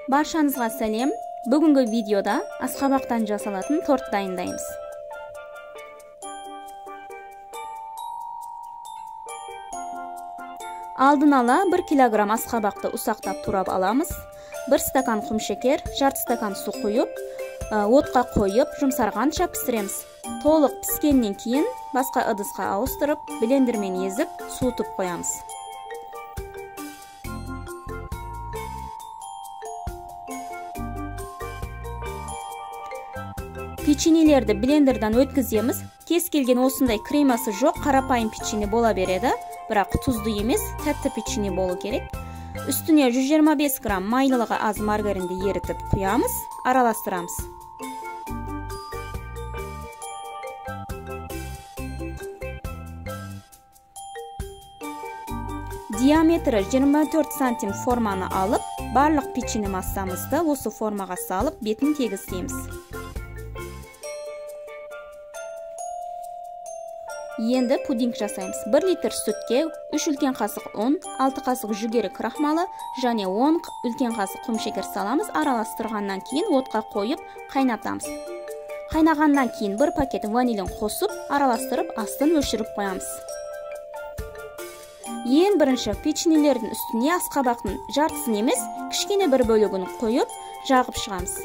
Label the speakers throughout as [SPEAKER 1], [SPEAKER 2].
[SPEAKER 1] Barşаңызға сәлем. Бүгінгі видеода асқабақтан жасалатын торт дайындаймыз. Алдын ала 1 килограмм асқабақты ұсақтап турап аламыз. 1 стакан құмшекер, жарты стакан су құйып, отқа қойып, жұмсарғанша пісіреміз. Толық піскеннен кейін басқа ыдысқа ауыстырып, блендермен езіп, суытып қоямыз. Печенелерді блендердан өткіземіз. Кез келген осындай кремасы жоқ қарапайым печене бола береді, бірақ тұзды емес, тәтті печене болу керек. Үстіне 125 грамм майлылығы аз маргаринді ерітіп құямыз, араластырамыз. Диаметрі 24 сантим форманы алып, барлық печене массамызды осы формаға салып, бетін тегістейміз. Енді пудинг жасаймыз. 1 литр сүтке 3 үлкен қасық ұн, 6 қасық жүгері крахмалы және 10 үлкен қасық құмшекер саламыз. Араластырғаннан кейін отқа қойып қайнатамыз. Қайнағаннан кейін 1 пакет ванилин қосып, араластырып, астын өшіріп қоямыз. Ең бірінші печенелердің үстіне асқабақтың жартысын емес, кішкене бір бөлігін қойып, жағып шығамыз.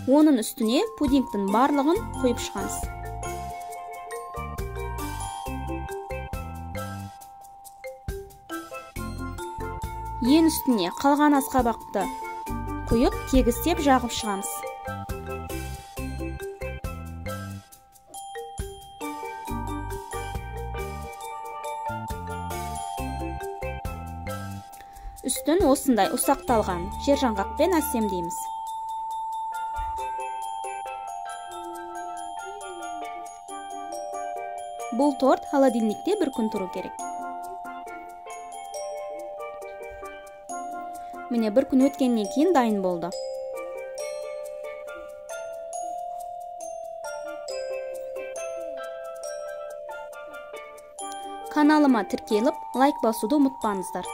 [SPEAKER 1] Оның үстіне пудингтің барлығын қойып шығамыз. Ең үстіне қалған асқабақты құйып, тегістеп жағып шығамыз. Үстін осындай ұсақталған жержаңғақпен әсемдейміз. Бұл торт холодильникте 1 күн тұру керек. Міне 1 күн өткеннен кейін дайын болды. Каналыма тіркеліп, лайк басуды ұмытпаңыздар.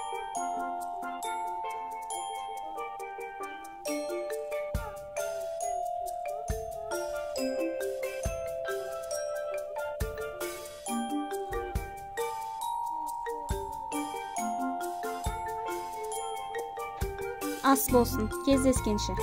[SPEAKER 1] Ас болсын, кездескенше.